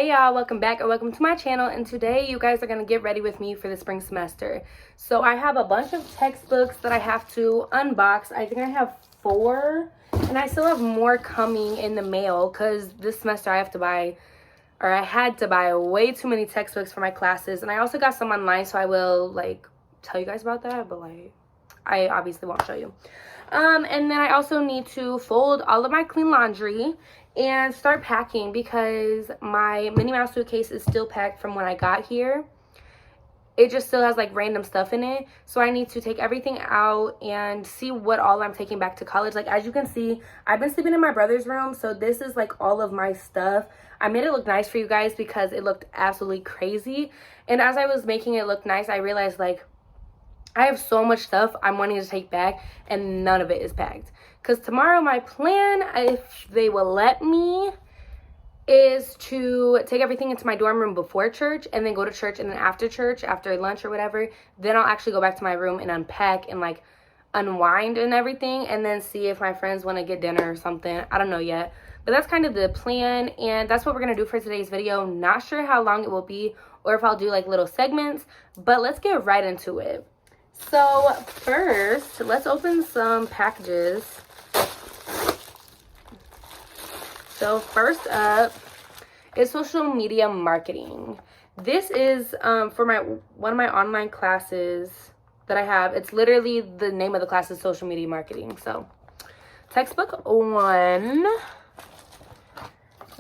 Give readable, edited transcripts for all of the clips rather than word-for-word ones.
Hey y'all, welcome back or welcome to my channel, and today you guys are going to get ready with me for the spring semester. So I have a bunch of textbooks that I have to unbox. I think I have 4, and I still have more coming in the mail because this semester I had to buy way too many textbooks for my classes, and I also got some online, so I will tell you guys about that, but I obviously won't show you. And then I also need to fold all of my clean laundry and start packing because my Minnie Mouse suitcase is still packed from when I got here. It just still has random stuff in it, so I need to take everything out and see what all I'm taking back to college. As you can see, I've been sleeping in my brother's room, so this is all of my stuff. I made it look nice for you guys because it looked absolutely crazy, and as I was making it look nice, I realized I have so much stuff I'm wanting to take back, and none of it is packed. Because tomorrow my plan, if they will let me, is to take everything into my dorm room before church, and then go to church, and then after church, after lunch or whatever, then I'll actually go back to my room and unpack and unwind and everything, and then see if my friends want to get dinner or something. I don't know yet. But that's kind of the plan, and that's what we're going to do for today's video. Not sure how long it will be or if I'll do little segments, but let's get right into it. So first, let's open some packages. So first up is social media marketing. This is for one of my online classes that I have. It's literally the name of the class is social media marketing. So textbook 1.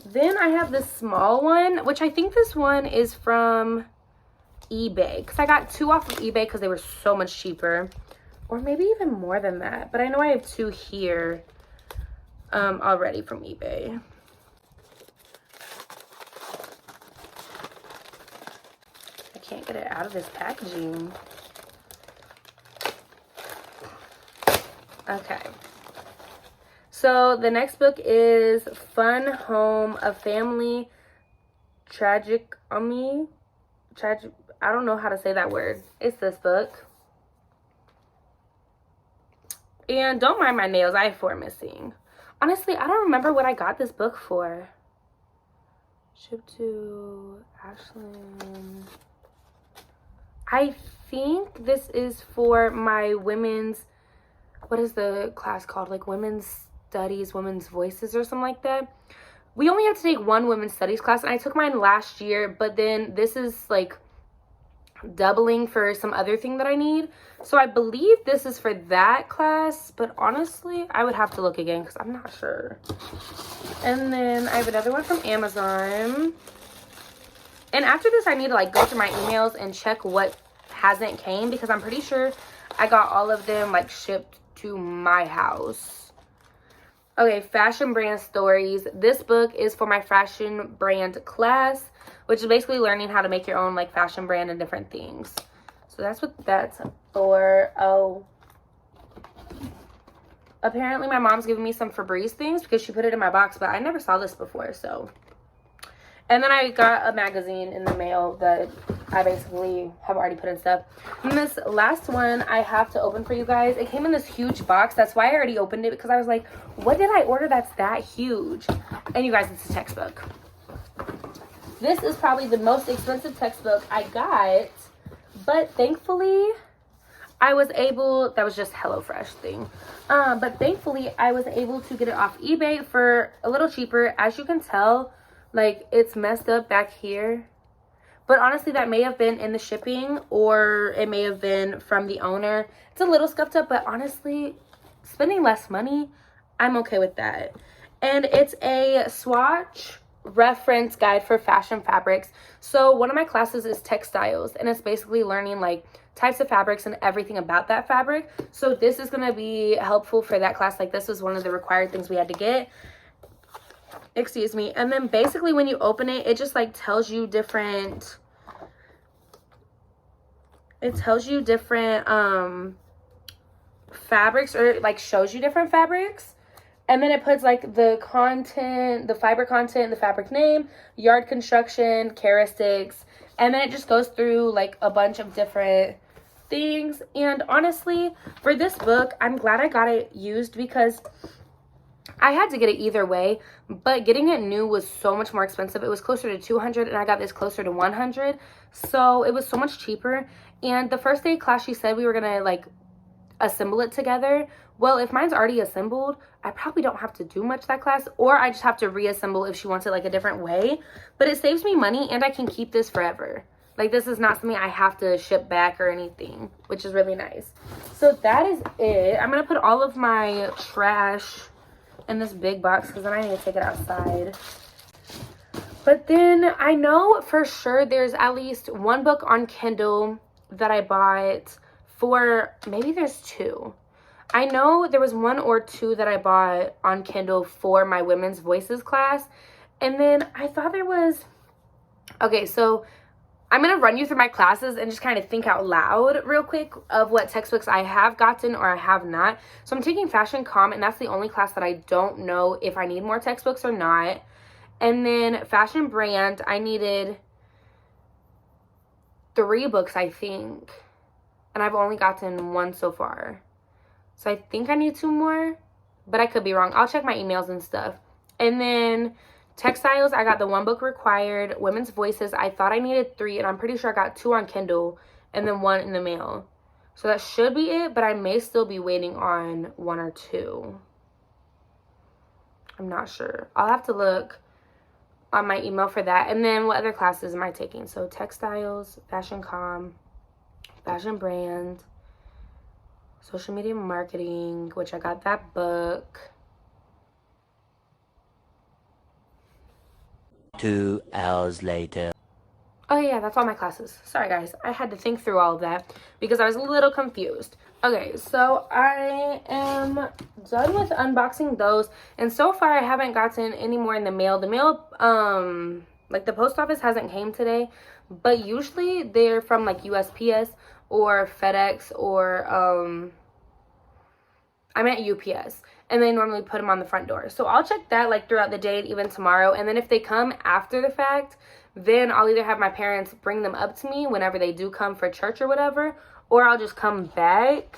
Then I have this small one, which I think this one is from eBay, because I got 2 off of eBay because they were so much cheaper, or maybe even more than that, but I know I have 2 here already from eBay. I can't get it out of this packaging. Okay, so the next book is Fun Home, A Family I don't know how to say that word. It's this book. And don't mind my nails. I have 4 missing. Honestly, I don't remember what I got this book for. Shipped to Ashlynne. I think this is for my women's, what is the class called? Women's Studies, Women's Voices or something like that. We only have to take 1 women's studies class, and I took mine last year, but then this is doubling for some other thing that I need. So I believe this is for that class, but honestly, I would have to look again because I'm not sure. And then I have another one from Amazon. And after this, I need to go through my emails and check what hasn't came, because I'm pretty sure I got all of them shipped to my house. Okay, Fashion Brand Stories. This book is for my fashion brand class, which is basically learning how to make your own fashion brand and different things. So that's what that's for. Oh, apparently my mom's giving me some Febreze things because she put it in my box, but I never saw this before. So, and then I got a magazine in the mail that I basically have already put in stuff. And this last one I have to open for you guys. It came in this huge box. That's why I already opened it, because I was like, what did I order that's that huge? And you guys, it's a textbook. This is probably the most expensive textbook I got, but thankfully I was able, that was just HelloFresh thing, but thankfully I was able to get it off eBay for a little cheaper. As you can tell, it's messed up back here, but honestly that may have been in the shipping, or it may have been from the owner. It's a little scuffed up, but honestly, spending less money, I'm okay with that. And it's a swatch reference guide for fashion fabrics. So one of my classes is textiles, and it's basically learning types of fabrics and everything about that fabric. So this is going to be helpful for that class. This was one of the required things we had to get. Excuse me. And then basically when you open it, it just tells you different, fabrics, or shows you different fabrics. And then it puts the content, the fiber content, the fabric name, yard construction, characteristics, and then it just goes through a bunch of different things. And honestly, for this book, I'm glad I got it used, because I had to get it either way, but getting it new was so much more expensive. It was closer to 200 and I got this closer to 100. So it was so much cheaper. And the first day of class, she said we were gonna like assemble it together. Well, if mine's already assembled, I probably don't have to do much that class, or I just have to reassemble if she wants it like a different way. But it saves me money and I can keep this forever. Like, this is not something I have to ship back or anything, which is really nice. So that is it. I'm gonna put all of my trash in this big box because then I need to take it outside. But then I know for sure there's at least one book on Kindle that I bought for, maybe there's two. I know there was one or two that I bought on Kindle for my women's voices class. And then I thought there was, okay, so I'm going to run you through my classes and just kind of think out loud real quick of what textbooks I have gotten or I have not. So I'm taking Fashion Comm, and that's the only class that I don't know if I need more textbooks or not. And then Fashion Brand, I needed 3 books, I think. And I've only gotten 1 so far. So I think I need 2 more, but I could be wrong. I'll check my emails and stuff. And then Textiles, I got the 1 book required. Women's Voices, I thought I needed 3, and I'm pretty sure I got 2 on Kindle and then 1 in the mail. So that should be it, but I may still be waiting on 1 or 2. I'm not sure. I'll have to look on my email for that. And then what other classes am I taking? So Textiles, Fashion Comm, Fashion Brand, Social Media Marketing, which I got that book. 2 hours later. Oh yeah, that's all my classes. Sorry guys, I had to think through all of that because I was a little confused. Okay, so I am done with unboxing those, and so far I haven't gotten any more in the mail. The mail, like the post office hasn't came today, but usually they're from like USPS or FedEx or I'm at UPS, and they normally put them on the front door. So I'll check that like throughout the day and even tomorrow. And then if they come after the fact, then I'll either have my parents bring them up to me whenever they do come for church or whatever, or I'll just come back.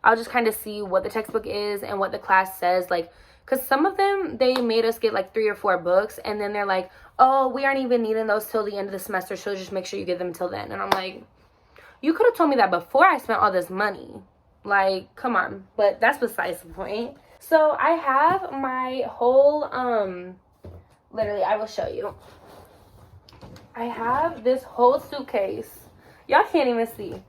I'll just kind of see what the textbook is and what the class says, like, because some of them, they made us get like 3 or 4 books, and then they're like, oh, we aren't even needing those till the end of the semester, so just make sure you get them till then. And I'm like, you could have told me that before I spent all this money. Like, come on. But that's besides the point. So I have my whole, literally, I will show you. I have this whole suitcase. Y'all can't even see.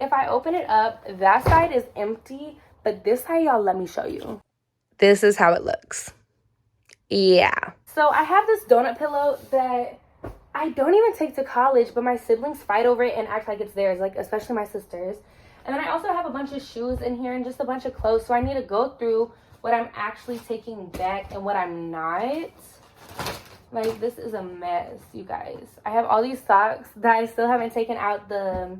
If I open it up, that side is empty, but this side, y'all, let me show you. This is how it looks. Yeah. So I have this donut pillow that I don't even take to college, but my siblings fight over it and act like it's theirs, like especially my sisters. And then I also have a bunch of shoes in here and just a bunch of clothes, so I need to go through what I'm actually taking back and what I'm not. Like, this is a mess, you guys. I have all these socks that I still haven't taken out the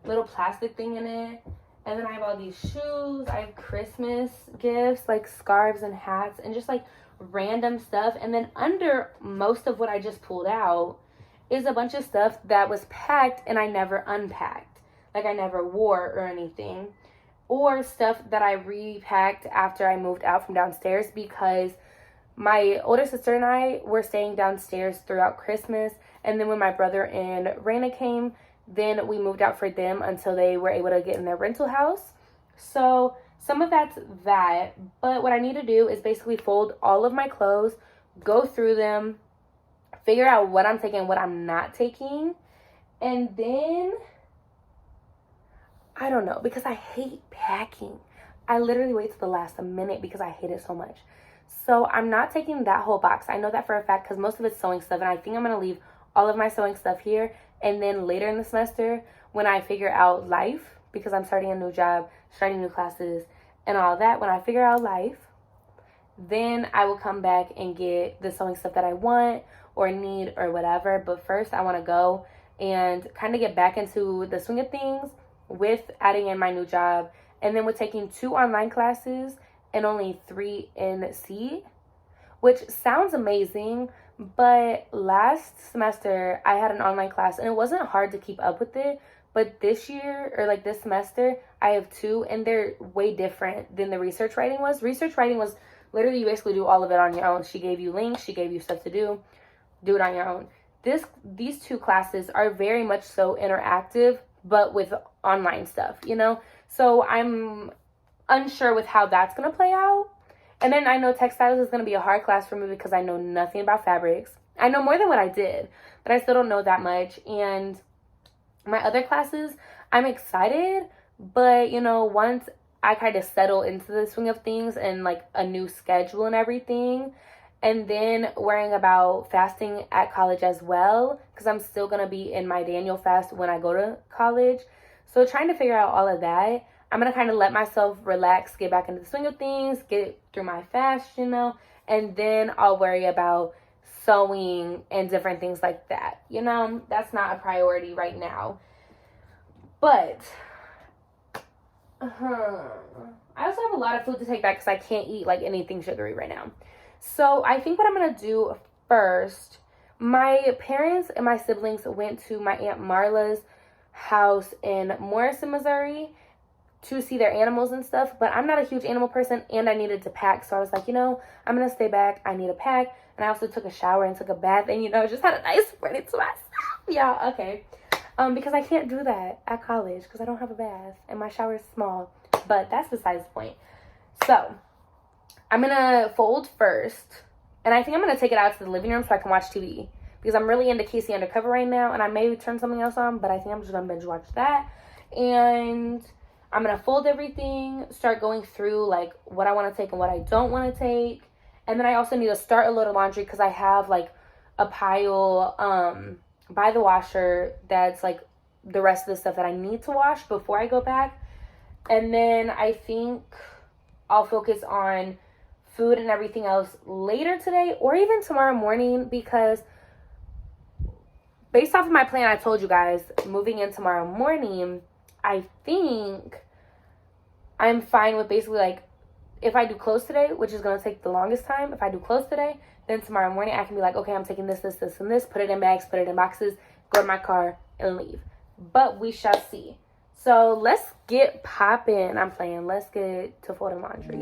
little plastic thing in it. And then I have all these shoes. I have Christmas gifts, like scarves and hats and just like random stuff. And then under most of what I just pulled out is a bunch of stuff that was packed and I never unpacked. Like, I never wore or anything. Or stuff that I repacked after I moved out from downstairs, because my older sister and I were staying downstairs throughout Christmas. And then when my brother and Raina came, then we moved out for them until they were able to get in their rental house. So some of that's that. But what I need to do is basically fold all of my clothes, go through them, figure out what I'm taking, what I'm not taking. And then, I don't know, because I hate packing. I literally wait till the last minute because I hate it so much. So I'm not taking that whole box. I know that for a fact because most of it's sewing stuff, and I think I'm going to leave all of my sewing stuff here. And then later in the semester, when I figure out life, because I'm starting a new job, starting new classes, and all that, when I figure out life, then I will come back and get the sewing stuff that I want or need or whatever. But first, I want to go and kind of get back into the swing of things with adding in my new job. And then with taking 2 online classes and only 3 in C, which sounds amazing. But last semester, I had an online class, and it wasn't hard to keep up with it. But this year, or like this semester, I have 2, and they're way different than the research writing was. Research writing was Literally, you basically do all of it on your own. She gave you links. She gave you stuff to do. Do it on your own. These two classes are very much so interactive, but with online stuff, you know? So I'm unsure with how that's going to play out. And then I know textiles is going to be a hard class for me because I know nothing about fabrics. I know more than what I did, but I still don't know that much. And my other classes, I'm excited, but you know, once I kind of settle into the swing of things and like a new schedule and everything, and then worrying about fasting at college as well, because I'm still going to be in my Daniel fast when I go to college. So trying to figure out all of that, I'm going to kind of let myself relax, get back into the swing of things, get through my fast, you know, and then I'll worry about sewing and different things like that. You know, that's not a priority right now. But I also have a lot of food to take back because I can't eat like anything sugary right now. So I think what I'm going to do first, my parents and my siblings went to my Aunt Marla's house in Morrison, Missouri to see their animals and stuff. But I'm not a huge animal person and I needed to pack. So I was like, you know, I'm going to stay back. I need to pack. And I also took a shower and took a bath and, you know, just had a nice morning to myself. Yeah, okay. Because I can't do that at college because I don't have a bath and my shower is small. But that's besides the point. So I'm going to fold first. And I think I'm going to take it out to the living room so I can watch TV. Because I'm really into Casey Undercover right now. And I may turn something else on. But I think I'm just going to binge watch that. And I'm going to fold everything. Start going through like what I want to take and what I don't want to take. And then I also need to start a load of laundry. Because I have like a pile by the washer that's like the rest of the stuff that I need to wash before I go back. And then I think I'll focus on food and everything else later today or even tomorrow morning, because based off of my plan, I told you guys, moving in tomorrow morning, I think I'm fine with basically like, if I do clothes today, which is going to take the longest time, if I do clothes today, then tomorrow morning I can be like, okay, I'm taking this, and this, put it in bags, put it in boxes, go to my car and leave. But we shall see. So let's get popping. I'm playing. Let's get to folding laundry.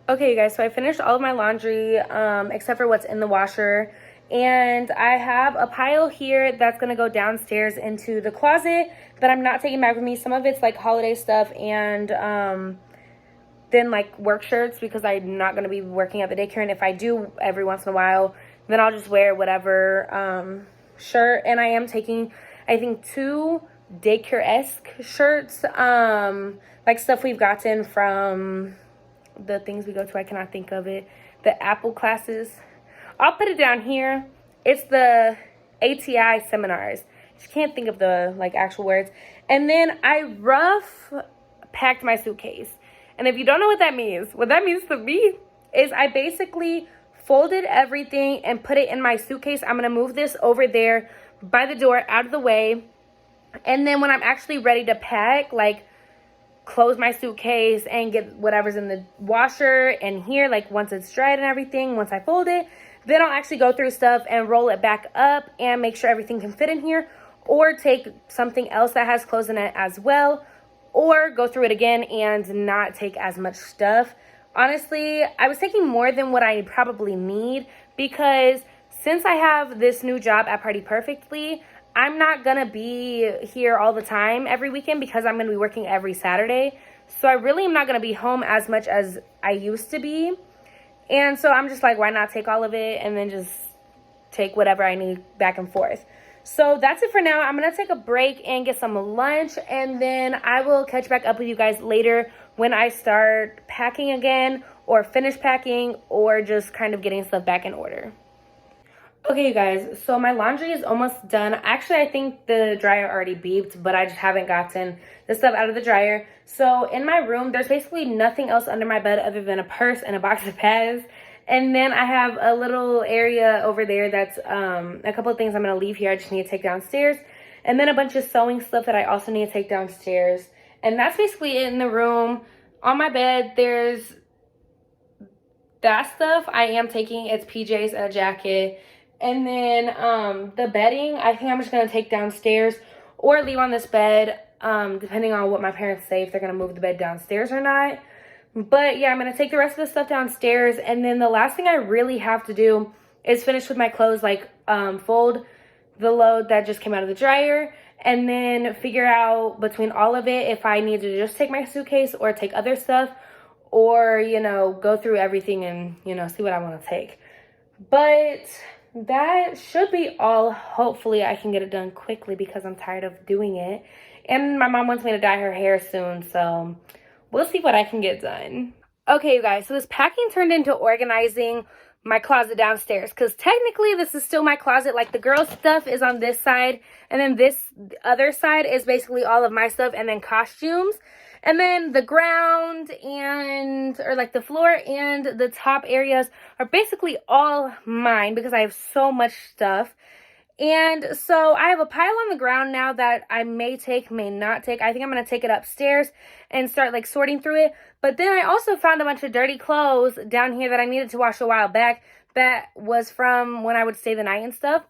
Okay, you guys, so I finished all of my laundry except for what's in the washer. And I have a pile here that's going to go downstairs into the closet that I'm not taking back with me. Some of it's like holiday stuff and then like work shirts because I'm not going to be working at the daycare. And if I do every once in a while, then I'll just wear whatever shirt. And I am taking, I think, 2 daycare-esque shirts, like stuff we've gotten from the things we go to. I cannot think of it. The Apple classes. I'll put it down here. It's the ATI seminars. Just can't think of the like actual words. And then I rough packed my suitcase. And if you don't know what that means to me is I basically folded everything and put it in my suitcase. I'm going to move this over there by the door out of the way. And then when I'm actually ready to pack, like close my suitcase and get whatever's in the washer and here, like once it's dried and everything, once I fold it, then I'll actually go through stuff and roll it back up and make sure everything can fit in here, or take something else that has clothes in it as well, or go through it again and not take as much stuff. Honestly, I was taking more than what I probably need because since I have this new job at Party Perfectly, I'm not going to be here all the time every weekend because I'm going to be working every Saturday. So I really am not going to be home as much as I used to be. And so I'm just like, why not take all of it and then just take whatever I need back and forth. So that's it for now. I'm going to take a break and get some lunch. And then I will catch back up with you guys later when I start packing again or finish packing or just kind of getting stuff back in order. Okay, you guys, so my laundry is almost done. Actually, I think the dryer already beeped, but I just haven't gotten the stuff out of the dryer. So in my room, there's basically nothing else under my bed other than a purse and a box of pads. And then I have a little area over there that's a couple of things I'm going to leave here. I just need to take downstairs. And then a bunch of sewing stuff that I also need to take downstairs. And that's basically it in the room. On my bed, there's that stuff I am taking. It's PJs and a jacket. And then the bedding, I think I'm just going to take downstairs or leave on this bed, depending on what my parents say, if they're going to move the bed downstairs or not. But yeah, I'm going to take the rest of the stuff downstairs. And then the last thing I really have to do is finish with my clothes, like fold the load that just came out of the dryer. And then figure out between all of it if I need to just take my suitcase or take other stuff. Or, you know, go through everything and, you know, see what I want to take. But that should be all. Hopefully I can get it done quickly because I'm tired of doing it. And my mom wants me to dye her hair soon, so we'll see what I can get done. Okay, you guys, so this packing turned into organizing my closet downstairs, because technically this is still my closet. Like, the girls' stuff is on this side, and then this other side is basically all of my stuff, and then costumes. And then the ground or like the floor and the top areas are basically all mine because I have so much stuff. And so I have a pile on the ground now that I may take, may not take. I think I'm going to take it upstairs and start like sorting through it. But then I also found a bunch of dirty clothes down here that I needed to wash a while back. That was from when I would stay the night and stuff.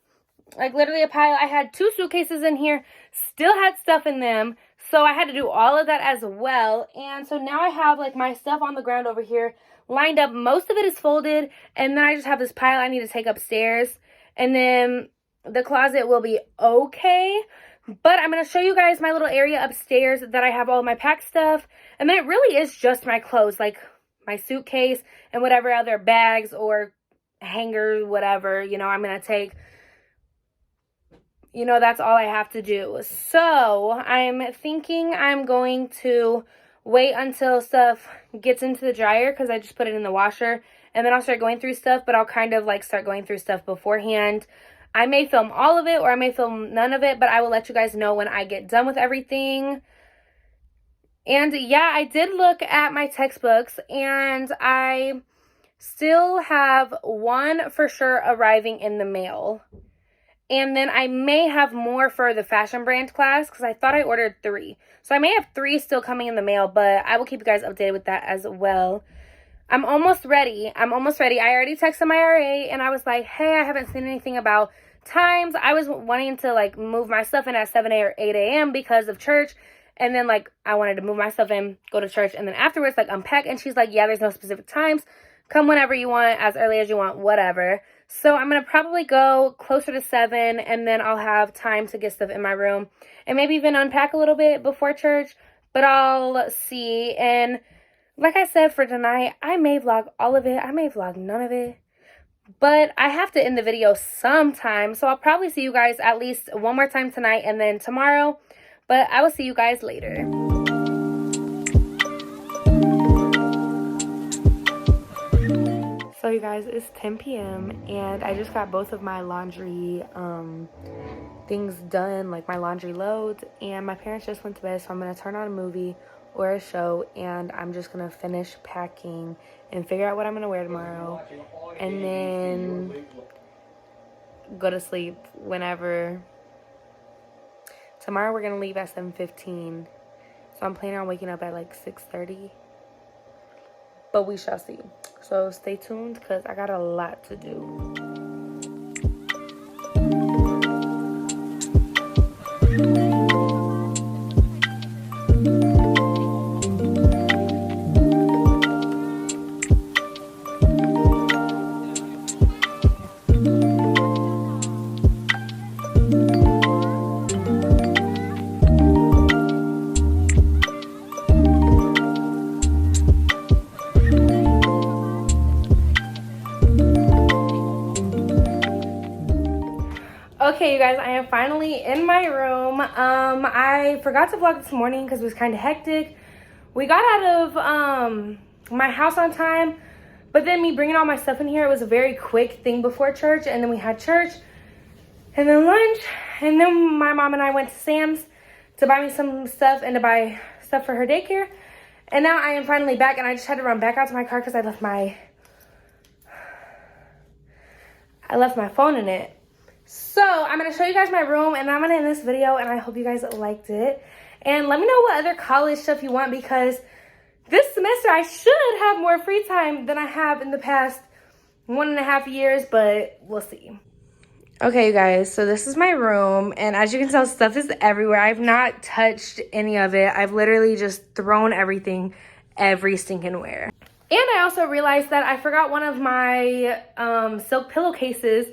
Like, literally a pile. I had 2 suitcases in here, still had stuff in them. So I had to do all of that as well. And so now I have like my stuff on the ground over here lined up. Most of it is folded. And then I just have this pile I need to take upstairs. And then the closet will be okay. But I'm going to show you guys my little area upstairs that I have all my packed stuff. And then it really is just my clothes, like my suitcase and whatever other bags or hangers, whatever, you know, I'm going to take. You know, that's all I have to do. So I'm thinking I'm going to wait until stuff gets into the dryer, because I just put it in the washer, and then I'll start going through stuff. But I'll kind of like start going through stuff beforehand. I may film all of it or I may film none of it, but I will let you guys know when I get done with everything. And yeah, I did look at my textbooks, and I still have 1 for sure arriving in the mail. And then I may have more for the fashion brand class, because I thought I ordered 3. So I may have 3 still coming in the mail, but I will keep you guys updated with that as well. I'm almost ready. I already texted my RA, and I was like, hey, I haven't seen anything about times. I was wanting to like move my stuff in at 7 or 8 a.m. because of church. And then like I wanted to move my stuff in, go to church, and then afterwards like unpack. And she's like, yeah, there's no specific times. Come whenever you want, as early as you want, whatever. So I'm going to probably go closer to 7, and then I'll have time to get stuff in my room and maybe even unpack a little bit before church, but I'll see. And like I said, for tonight, I may vlog all of it. I may vlog none of it, but I have to end the video sometime. So I'll probably see you guys at least one more time tonight and then tomorrow, but I will see you guys later. So you guys, it's 10 p.m. and I just got both of my laundry things done, like my laundry loads, and my parents just went to bed, so I'm going to turn on a movie or a show, and I'm just going to finish packing and figure out what I'm going to wear tomorrow, and then go to sleep whenever. Tomorrow we're going to leave at 7:15, so I'm planning on waking up at like 6:30. But we shall see. So stay tuned, because I got a lot to do. Okay, you guys, I am finally in my room. I forgot to vlog this morning because it was kind of hectic. We got out of my house on time, but then me bringing all my stuff in here, it was a very quick thing before church, and then we had church, and then lunch, and then my mom and I went to Sam's to buy me some stuff and to buy stuff for her daycare, and now I am finally back, and I just had to run back out to my car because I left my I left my phone in it. So I'm going to show you guys my room, and I'm going to end this video, and I hope you guys liked it. And let me know what other college stuff you want, because this semester I should have more free time than I have in the past 1.5 years, but we'll see. Okay, you guys, so this is my room, and as you can tell, stuff is everywhere. I've not touched any of it. I've literally just thrown everything every stinking where. And I also realized that I forgot one of my silk pillowcases.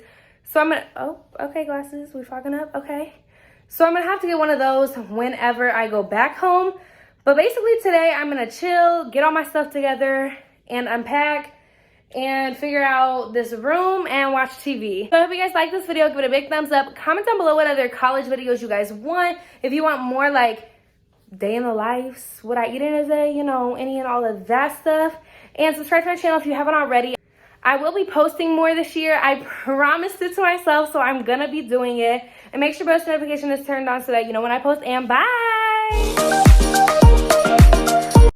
So I'm gonna, oh, okay, glasses, we fogging up, okay. So I'm gonna have to get one of those whenever I go back home. But basically today I'm gonna chill, get all my stuff together, and unpack, and figure out this room and watch TV. So I hope you guys like this video. Give it a big thumbs up. Comment down below what other college videos you guys want. If you want more like day in the lives, what I eat in a day, you know, any and all of that stuff. And subscribe to my channel if you haven't already. I will be posting more this year. I promised it to myself, so I'm gonna be doing it. And make sure post notification is turned on so that you know when I post. And bye!